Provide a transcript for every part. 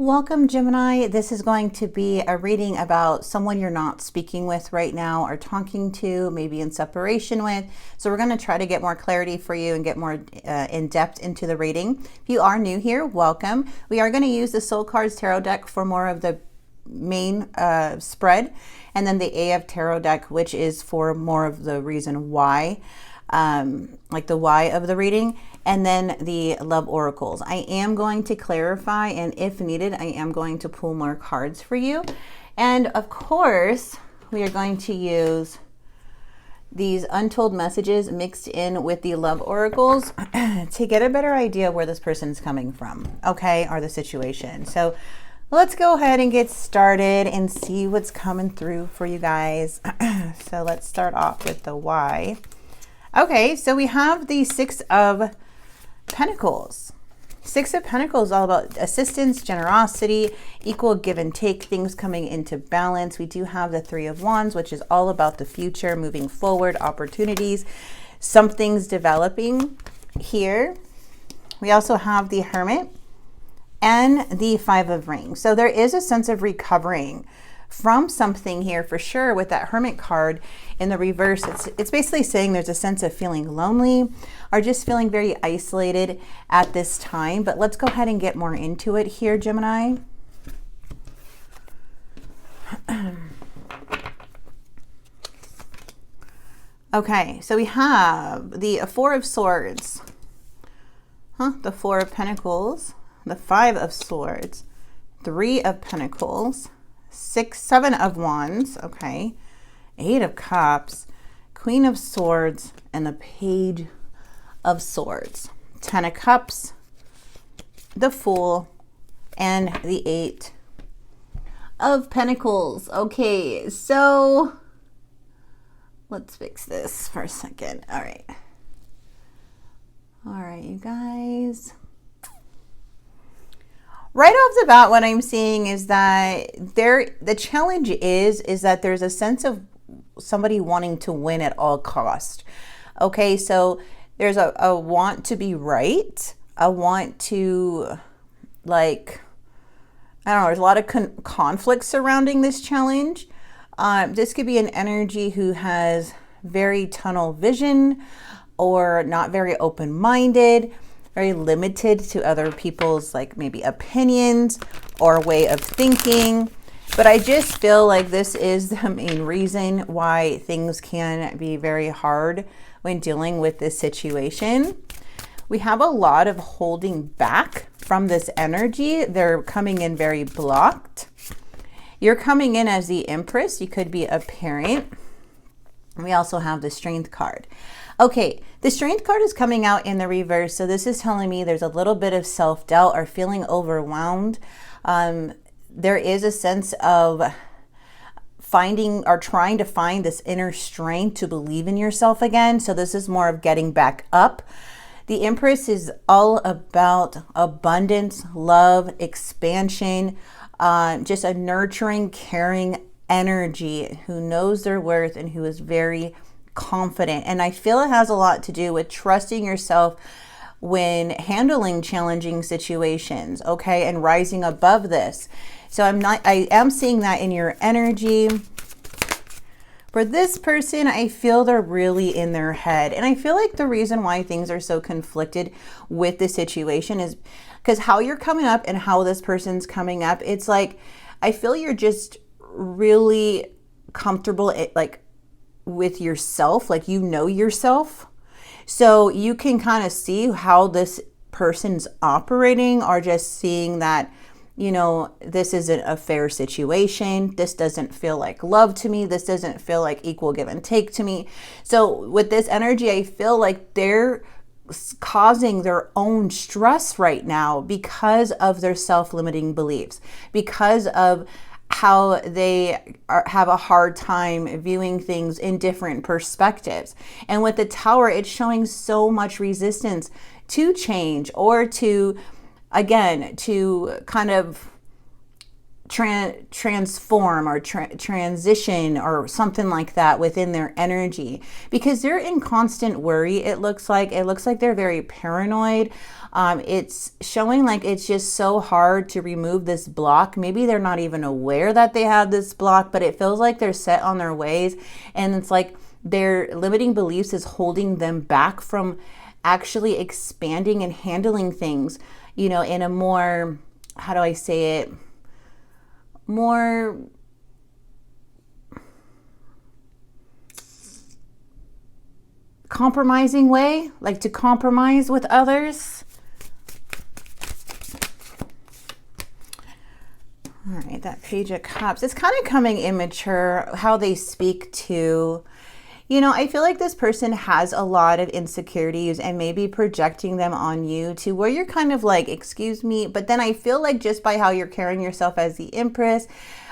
Welcome, Gemini. This is going to be a reading about someone you're not speaking with right now or talking to, maybe in separation with. So we're going to try to get more clarity for you and get more in depth into the reading. If you are new here, welcome. We are going to use the Soul Cards Tarot deck for more of the main spread, and then the A of Tarot deck, which is for more of the reason why, like the why of the reading, and then the love oracles. I am going to clarify, and if needed, I am going to pull more cards for you. And of course, we are going to use these untold messages mixed in with the love oracles to get a better idea where this person's coming from, okay, or the situation. So let's go ahead and get started and see what's coming through for you guys. So let's start off with the why. Okay, so we have the Six of Pentacles. Six of Pentacles, all about assistance, generosity, equal give and take, things coming into balance. We do have the Three of Wands, which is all about the future, moving forward, opportunities, something's developing here. We also have the Hermit and the Five of Rings. So there is a sense of recovering from something here for sure with that Hermit card in the reverse. It's basically saying there's a sense of feeling lonely or just feeling very isolated at this time. But let's go ahead and get more into it here, Gemini. Okay, so we have the Four of Swords, the Four of Pentacles, the Five of Swords, Three of Pentacles, Seven of Wands, okay, Eight of Cups, Queen of Swords, and the Page of Swords, 10 of Cups, the Fool, and the Eight of Pentacles. Okay, so let's fix this for a second. All right, you guys. Right off the bat, what I'm seeing is that the challenge is that there's a sense of somebody wanting to win at all cost. Okay, so there's a want to be right, a want to, like, I don't know, there's a lot of conflict surrounding this challenge. This could be an energy who has very tunnel vision or not very open-minded, very limited to other people's, like, maybe opinions or way of thinking. But I just feel like this is the main reason why things can be very hard when dealing with this situation. We have a lot of holding back from this energy. They're coming in very blocked. You're coming in as the Empress. You could be a parent. We also have the Strength card. Okay, the Strength card is coming out in the reverse. So this is telling me there's a little bit of self-doubt or feeling overwhelmed. There is a sense of finding or trying to find this inner strength to believe in yourself again. So this is more of getting back up. The Empress is all about abundance, love, expansion, just a nurturing, caring energy who knows their worth and who is very confident. And I feel it has a lot to do with trusting yourself when handling challenging situations, okay, and rising above this. So I am seeing that in your energy. For this person, I feel they're really in their head. And I feel like the reason why things are so conflicted with the situation is because how you're coming up and how this person's coming up. It's like, I feel you're just really comfortable with yourself, like you know yourself. So you can kind of see how this person's operating, or just seeing that, you know, this isn't a fair situation. This doesn't feel like love to me. This doesn't feel like equal give and take to me. So with this energy, I feel like they're causing their own stress right now because of their self-limiting beliefs, because of how they have a hard time viewing things in different perspectives. And with the Tower, it's showing so much resistance to change, or to, again, to kind of transform or transition or something like that within their energy, because they're in constant worry. It looks like they're very paranoid. It's showing like it's just so hard to remove this block. Maybe they're not even aware that they have this block, but it feels like they're set on their ways, and it's like their limiting beliefs is holding them back from actually expanding and handling things, you know, in a more, how do I say it, more compromising way, like to compromise with others. All right, that Page of Cups, it's kind of coming immature, how they speak to, you know, I feel like this person has a lot of insecurities and maybe projecting them on you to where you're kind of like, excuse me. But then I feel like just by how you're carrying yourself as the Empress,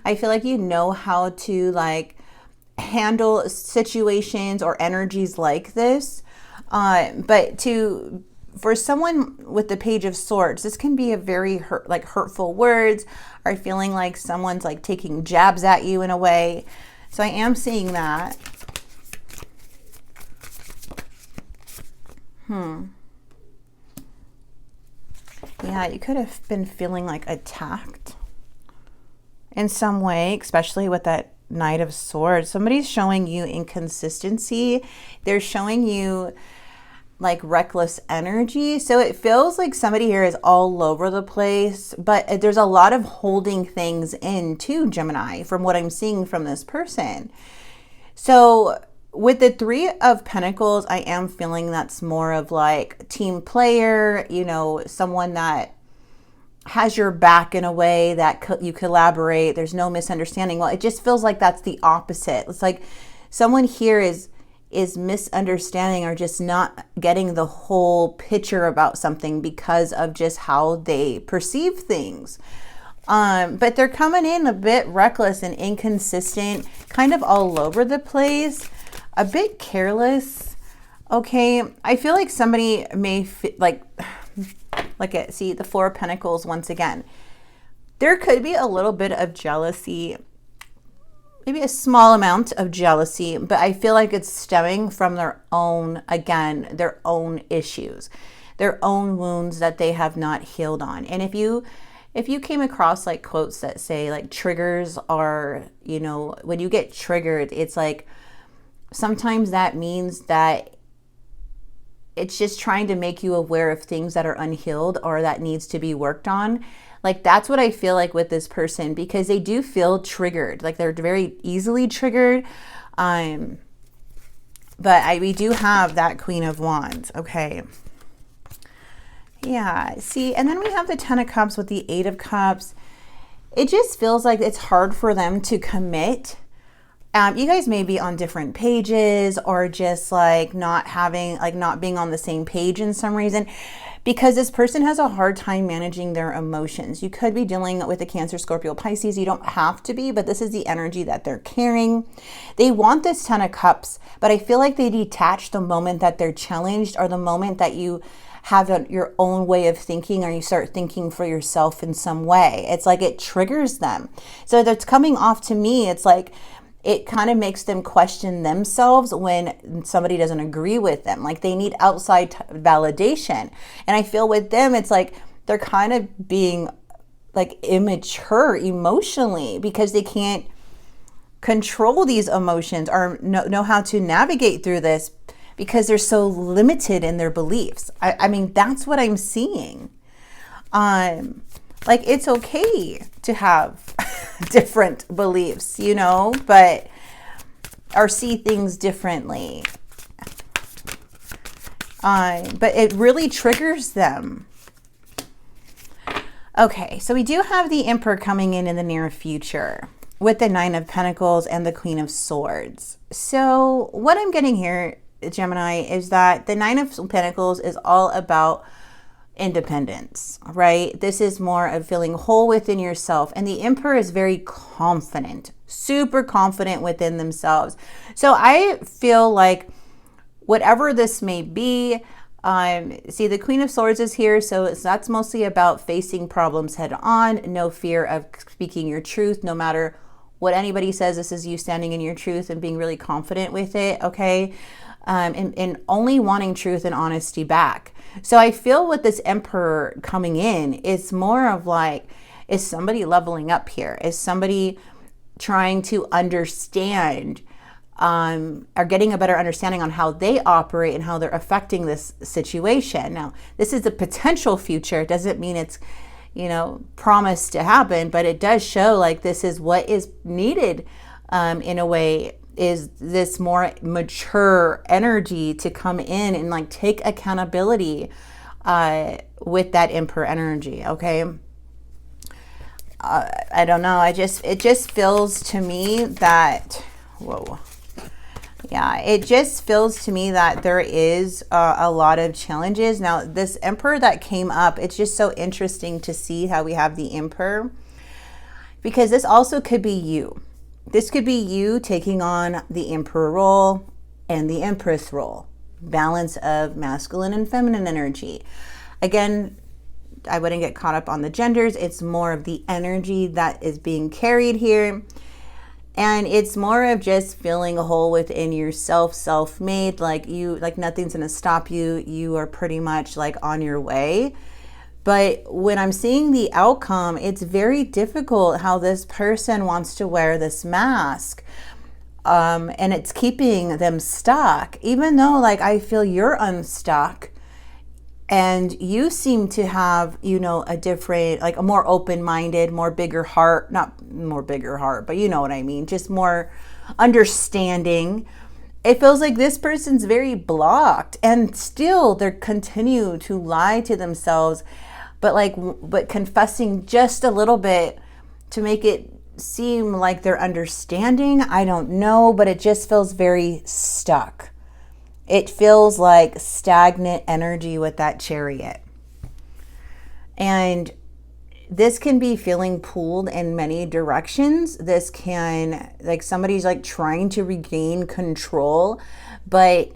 I feel like you know how to like handle situations or energies like this. But for someone with the Page of Swords, this can be a very hurtful words, or feeling like someone's like taking jabs at you in a way. So I am seeing that. Yeah, you could have been feeling like attacked in some way, especially with that Knight of Swords. Somebody's showing you inconsistency. They're showing you like reckless energy. So it feels like somebody here is all over the place, but there's a lot of holding things in too, Gemini, from what I'm seeing from this person. So with the Three of Pentacles, I am feeling that's more of like team player, you know, someone that has your back in a way that you collaborate. There's no misunderstanding. Well, it just feels like that's the opposite. It's like someone here is misunderstanding or just not getting the whole picture about something because of just how they perceive things. But they're coming in a bit reckless and inconsistent, kind of all over the place, a bit careless. Okay, I feel like somebody may see the Four of Pentacles once again. There could be a little bit of jealousy, maybe a small amount of jealousy, but I feel like it's stemming from their own issues, their own wounds that they have not healed on. And if you came across like quotes that say like triggers are, you know, when you get triggered, it's like sometimes that means that it's just trying to make you aware of things that are unhealed or that needs to be worked on. Like that's what I feel like with this person, because they do feel triggered. Like they're very easily triggered. But we do have that Queen of Wands. Okay. Yeah, see, and then we have the Ten of Cups with the Eight of Cups. It just feels like it's hard for them to commit. You guys may be on different pages or just like not being on the same page in some reason, because this person has a hard time managing their emotions. You could be dealing with a Cancer, Scorpio, Pisces. You don't have to be, but this is the energy that they're carrying. They want this Ten of Cups, but I feel like they detach the moment that they're challenged or the moment that you have your own way of thinking or you start thinking for yourself in some way. It's like it triggers them. So that's coming off to me. It's like it kind of makes them question themselves when somebody doesn't agree with them. Like they need outside validation. And I feel with them, it's like they're kind of being like immature emotionally because they can't control these emotions or know how to navigate through this because they're so limited in their beliefs. I mean, that's what I'm seeing. Like it's okay to have different beliefs, you know, but or see things differently. But it really triggers them. Okay, so we do have the Emperor coming in the near future with the Nine of Pentacles and the Queen of Swords. So what I'm getting here, Gemini, is that the Nine of Pentacles is all about independence, right? This is more of feeling whole within yourself. And the Emperor is very confident, super confident within themselves. So I feel like whatever this may be, See, the Queen of Swords is here, so that's mostly about facing problems head on, no fear of speaking your truth, no matter what anybody says. This is you standing in your truth and being really confident with it, okay? And only wanting truth and honesty back. So I feel with this Emperor coming in, it's more of like, is somebody leveling up here? Is somebody trying to understand are getting a better understanding on how they operate and how they're affecting this situation? Now, this is a potential future. It doesn't mean it's, you know, promised to happen, but it does show like this is what is needed in a way, is this more mature energy to come in and like take accountability with that Emperor energy, okay? I don't know. It just feels to me that, whoa. Yeah, it just feels to me that there is a lot of challenges. Now, this Emperor that came up, it's just so interesting to see how we have the Emperor, because this also could be you. This could be you taking on the Emperor role and the Empress role. Balance of masculine and feminine energy. Again, I wouldn't get caught up on the genders. It's more of the energy that is being carried here. And it's more of just feeling a hole within yourself, self-made, like you, like nothing's going to stop you. You are pretty much like on your way. But when I'm seeing the outcome, it's very difficult how this person wants to wear this mask. And it's keeping them stuck, even though like I feel you're unstuck. And you seem to have, you know, a different, like a more open-minded, more bigger heart, not more bigger heart, but you know what I mean, just more understanding. It feels like this person's very blocked, and still they continue to lie to themselves, but confessing just a little bit to make it seem like they're understanding. I don't know, but it just feels very stuck. It feels like stagnant energy with that Chariot. And this can be feeling pulled in many directions. This can, like somebody's like trying to regain control, but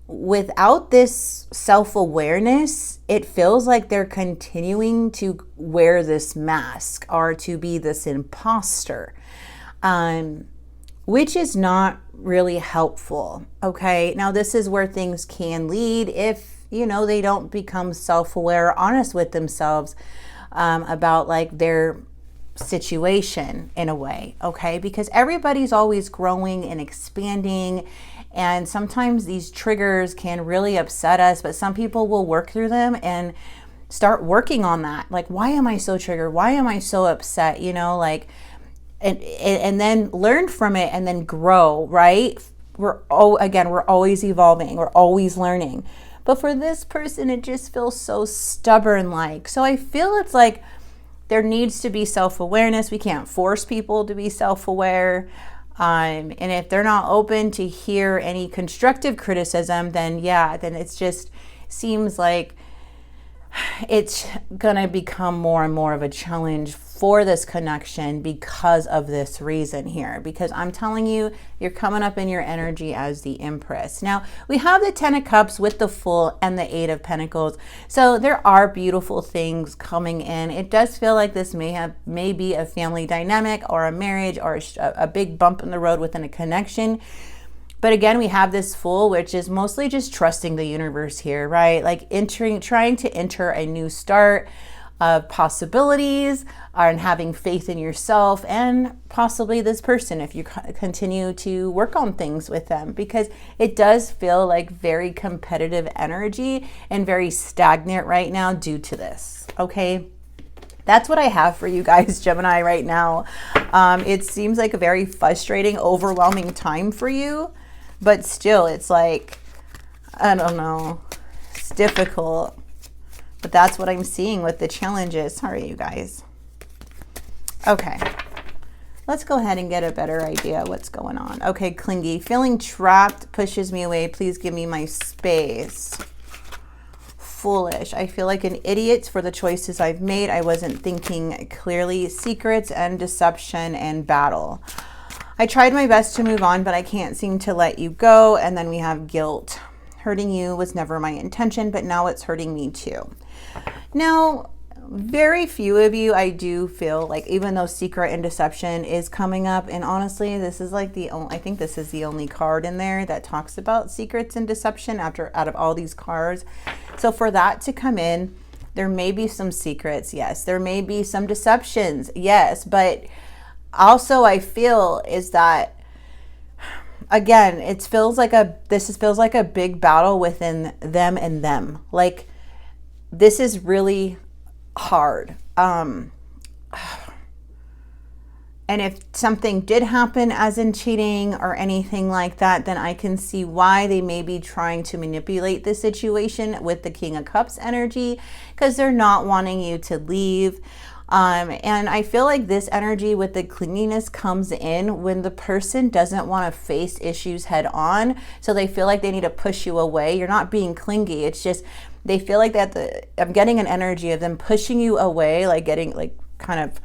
without this self-awareness, it feels like they're continuing to wear this mask or to be this imposter, which is not really helpful. Okay, now this is where things can lead if, you know, they don't become self-aware, honest with themselves about like their situation in a way. Okay, because everybody's always growing and expanding, and sometimes these triggers can really upset us, but some people will work through them and start working on that. Like, why am I so triggered? Why am I so upset? You know, like, and then learn from it and then grow, right? We're always evolving. We're always learning. But for this person, it just feels so stubborn like. So I feel it's like there needs to be self-awareness. We can't force people to be self-aware. And if they're not open to hear any constructive criticism, then yeah, then it's just seems like it's gonna become more and more of a challenge for this connection because of this reason here. Because I'm telling you, you're coming up in your energy as the Empress. Now, we have the Ten of Cups with the Fool and the Eight of Pentacles. So there are beautiful things coming in. It does feel like this may be a family dynamic or a marriage or a big bump in the road within a connection. But again, we have this Fool, which is mostly just trusting the universe here, right? Like trying to enter a new start of possibilities and having faith in yourself and possibly this person if you continue to work on things with them, because it does feel like very competitive energy and very stagnant right now due to this, okay? That's what I have for you guys, Gemini, right now. It seems like a very frustrating, overwhelming time for you. But still, it's like, I don't know, it's difficult. But that's what I'm seeing with the challenges. Sorry, you guys. Okay, let's go ahead and get a better idea of what's going on. Okay, clingy. Feeling trapped pushes me away. Please give me my space. Foolish. I feel like an idiot for the choices I've made. I wasn't thinking clearly. Secrets and deception and battle. I tried my best to move on, but I can't seem to let you go. And then we have guilt. hurting you was never my intention, but now it's hurting me too. Now, very few of you, I do feel like, even though secret and deception is coming up, and honestly, this is like the only, I think this is the only card in there that talks about secrets and deception out of all these cards. So for that to come in, there may be some secrets, yes. There may be some deceptions, yes. But also I feel is that, again, it feels like feels like a big battle within them and them. Like, this is really hard. And if something did happen as in cheating or anything like that, then I can see why they may be trying to manipulate the situation with the King of Cups energy, because they're not wanting you to leave. And I feel like this energy with the clinginess comes in when the person doesn't want to face issues head on. So they feel like they need to push you away. You're not being clingy. It's just, they feel like that I'm getting an energy of them pushing you away, like getting like kind of,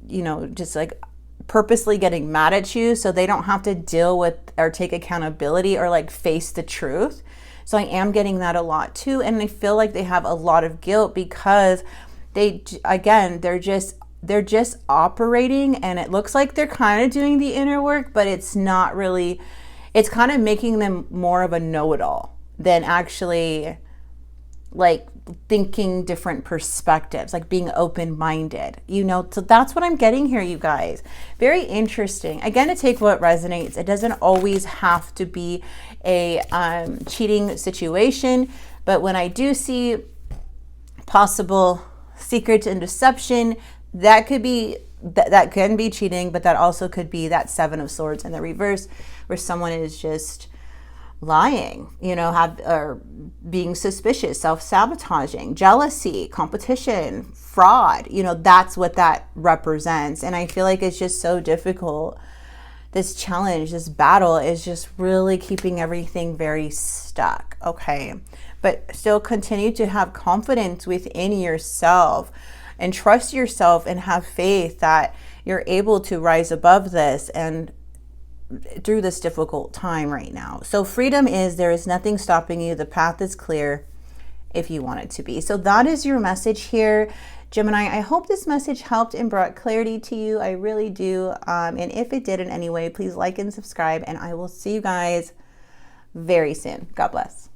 you know, just like purposely getting mad at you so they don't have to deal with or take accountability or like face the truth. So I am getting that a lot too. And I feel like they have a lot of guilt because they, again, they're just operating, and it looks like they're kind of doing the inner work, but it's not really, it's kind of making them more of a know-it-all than actually like thinking different perspectives, like being open-minded, you know. So that's what I'm getting here, you guys. Very interesting. Again, to take what resonates. It doesn't always have to be a cheating situation, but when I do see possible secret and deception, that could be that can be cheating, but that also could be that Seven of Swords in the reverse, where someone is just lying, you know, or being suspicious, self-sabotaging, jealousy, competition, fraud. You know, that's what that represents. And I feel like it's just so difficult. This challenge, this battle is just really keeping everything very stuck. Okay. But still continue to have confidence within yourself and trust yourself and have faith that you're able to rise above this and through this difficult time right now. So freedom is, there is nothing stopping you. The path is clear if you want it to be. So that is your message here, Gemini. I hope this message helped and brought clarity to you. I really do. And if it did in any way, please like and subscribe, and I will see you guys very soon. God bless.